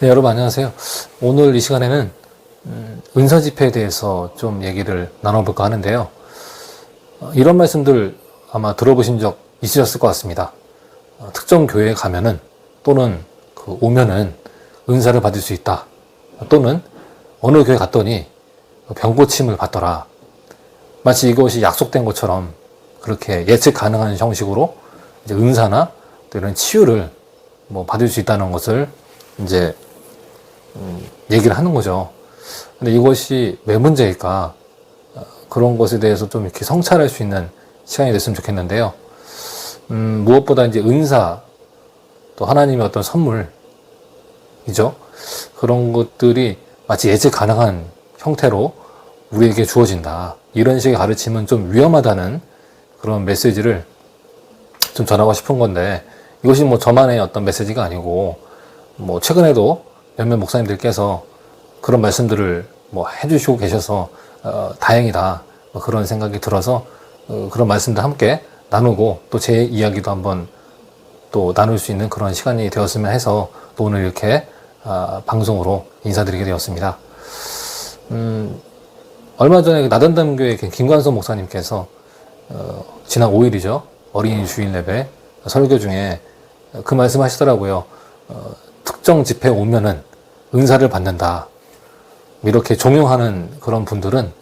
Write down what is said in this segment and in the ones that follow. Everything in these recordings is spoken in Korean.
네, 여러분 안녕하세요. 오늘 이 시간에는 은사 집회에 대해서 좀 얘기를 나눠볼까 하는데요. 이런 말씀들 아마 들어보신 적 있으셨을 것 같습니다. 특정 교회에 가면은 또는 오면은 은사를 받을 수 있다. 또는 어느 교회 갔더니 병고침을 받더라. 마치 이것이 약속된 것처럼 그렇게 예측 가능한 형식으로 이제 은사나 또 이런 치유를 받을 수 있다는 것을 이제 얘기를 하는 거죠. 근데 이것이 왜 문제일까? 그런 것에 대해서 좀 이렇게 성찰할 수 있는 시간이 됐으면 좋겠는데요. 무엇보다 이제 은사, 또 하나님의 어떤 선물이죠. 그런 것들이 마치 예측 가능한 형태로 우리에게 주어진다. 이런 식의 가르침은 좀 위험하다는 그런 메시지를 좀 전하고 싶은 건데, 이것이 저만의 어떤 메시지가 아니고, 최근에도 몇몇 목사님들께서 그런 말씀들을 해주시고 계셔서 다행이다, 그런 생각이 들어서 그런 말씀들 함께 나누고 또 제 이야기도 한번 또 나눌 수 있는 그런 시간이 되었으면 해서 또 오늘 이렇게 방송으로 인사드리게 되었습니다. 얼마 전에 나단담교회 김관선 목사님께서 지난 5일이죠. 어린이 주일 예배 설교 중에 그 말씀 하시더라고요. 특정 집회에 오면은 은사를 받는다. 이렇게 종용하는 그런 분들은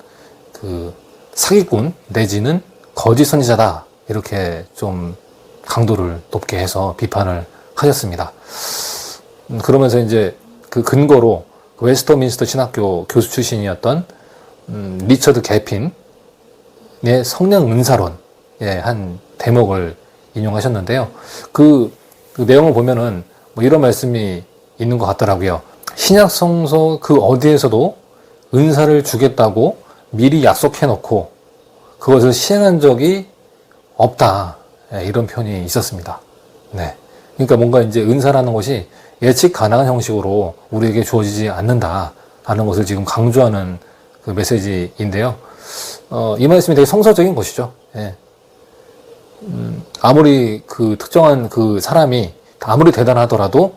그 사기꾼 내지는 거짓 선지자다. 이렇게 좀 강도를 높게 해서 비판을 하셨습니다. 그러면서 이제 그 근거로 웨스터민스터 신학교 교수 출신이었던 리처드 개핀의 성령 은사론의 한 대목을 인용하셨는데요. 그 내용을 보면은 이런 말씀이 있는 것 같더라고요. 신약 성서 그 어디에서도 은사를 주겠다고 미리 약속해놓고 그것을 시행한 적이 없다. 이런 표현이 있었습니다. 네. 그러니까 뭔가 이제 은사라는 것이 예측 가능한 형식으로 우리에게 주어지지 않는다 하는 것을 지금 강조하는 그 메시지인데요. 이 말씀이 되게 성서적인 것이죠. 예. 아무리 그 특정한 그 사람이 아무리 대단하더라도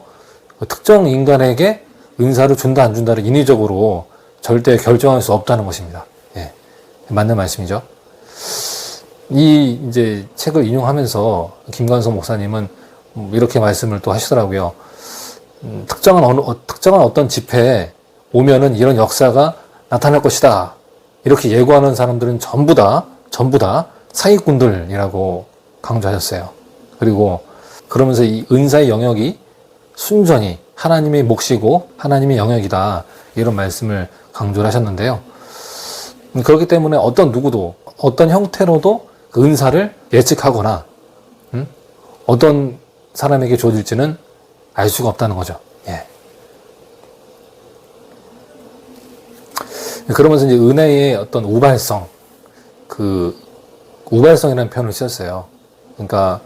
그 특정 인간에게 은사를 준다 안 준다를 인위적으로 절대 결정할 수 없다는 것입니다. 예. 맞는 말씀이죠. 이 이제 책을 인용하면서 김관성 목사님은 이렇게 말씀을 또 하시더라고요. 특정한 어떤 집회에 오면은 이런 역사가 나타날 것이다. 이렇게 예고하는 사람들은 전부 다 사기꾼들이라고 강조하셨어요. 그리고 그러면서 이 은사의 영역이 순전히 하나님의 몫이고 하나님의 영역이다. 이런 말씀을 강조를 하셨는데요. 그렇기 때문에 어떤 누구도 어떤 형태로도 그 은사를 예측하거나 어떤 사람에게 주어질지는 알 수가 없다는 거죠. 예. 그러면서 이제 은혜의 어떤 우발성이라는 표현을 쓰셨어요. 그러니까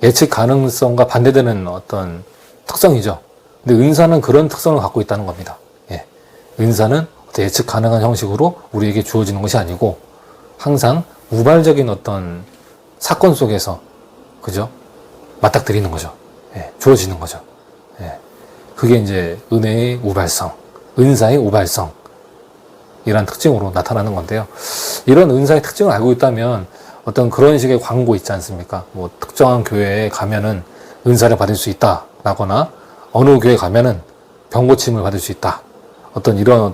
예측 가능성과 반대되는 어떤 특성이죠. 근데 은사는 그런 특성을 갖고 있다는 겁니다. 예. 은사는 예측 가능한 형식으로 우리에게 주어지는 것이 아니고 항상 우발적인 어떤 사건 속에서 그죠? 맞닥뜨리는 거죠. 예. 주어지는 거죠. 예. 그게 이제 은혜의 우발성, 은사의 우발성 이란 특징으로 나타나는 건데요. 이런 은사의 특징을 알고 있다면 어떤 그런 식의 광고 있지 않습니까? 특정한 교회에 가면은 은사를 받을 수 있다 라거나 어느 교회 가면은 병고침을 받을 수 있다. 이런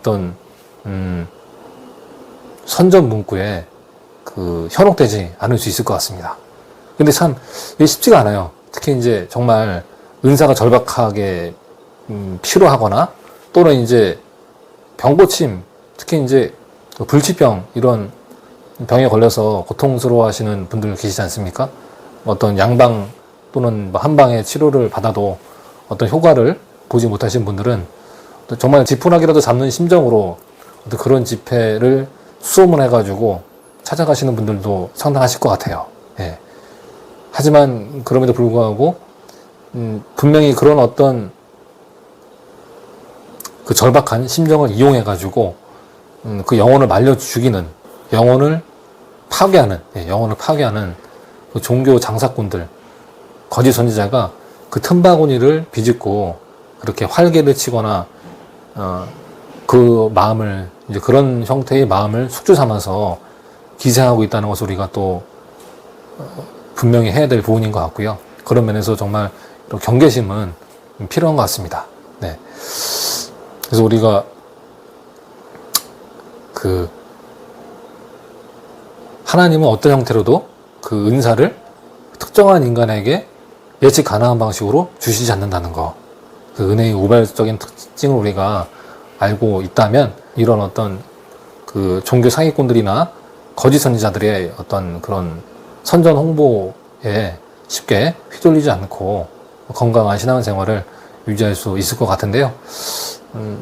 선전 문구에 현혹되지 않을 수 있을 것 같습니다. 근데 참 이게 쉽지가 않아요. 특히 이제 정말 은사가 절박하게 필요하거나 또는 이제 병고침, 특히 이제 불치병 이런 병에 걸려서 고통스러워 하시는 분들 계시지 않습니까? 어떤 양방 또는 한방의 치료를 받아도 어떤 효과를 보지 못하신 분들은 정말 지푸라기라도 잡는 심정으로 그런 집회를 수소문해가지고 찾아가시는 분들도 상당하실 것 같아요. 예. 하지만 그럼에도 불구하고 분명히 그런 어떤 그 절박한 심정을 이용해가지고 그 영혼을 말려 죽이는, 영혼을 파괴하는 그 종교 장사꾼들, 거짓 선지자가 그 틈바구니를 비집고 그렇게 활개를 치거나 그 마음을 이제 그런 형태의 마음을 숙주 삼아서 기생하고 있다는 것을 우리가 또 분명히 해야 될 부분인 것 같고요. 그런 면에서 정말 이런 경계심은 필요한 것 같습니다. 네. 그래서 우리가 하나님은 어떤 형태로도 그 은사를 특정한 인간에게 예측 가능한 방식으로 주시지 않는다는 거. 그 은혜의 우발적인 특징을 우리가 알고 있다면 이런 어떤 그 종교 사기꾼들이나 거짓 선지자들의 어떤 그런 선전 홍보에 쉽게 휘둘리지 않고 건강한 신앙생활을 유지할 수 있을 것 같은데요.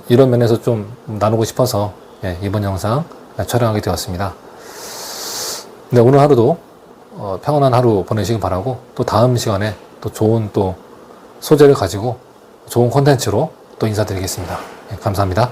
이런 면에서 좀 나누고 싶어서 이번 영상 촬영하게 되었습니다. 네, 오늘 하루도 평안한 하루 보내시길 바라고 또 다음 시간에 또 좋은 또 소재를 가지고 좋은 콘텐츠로 또 인사드리겠습니다. 감사합니다.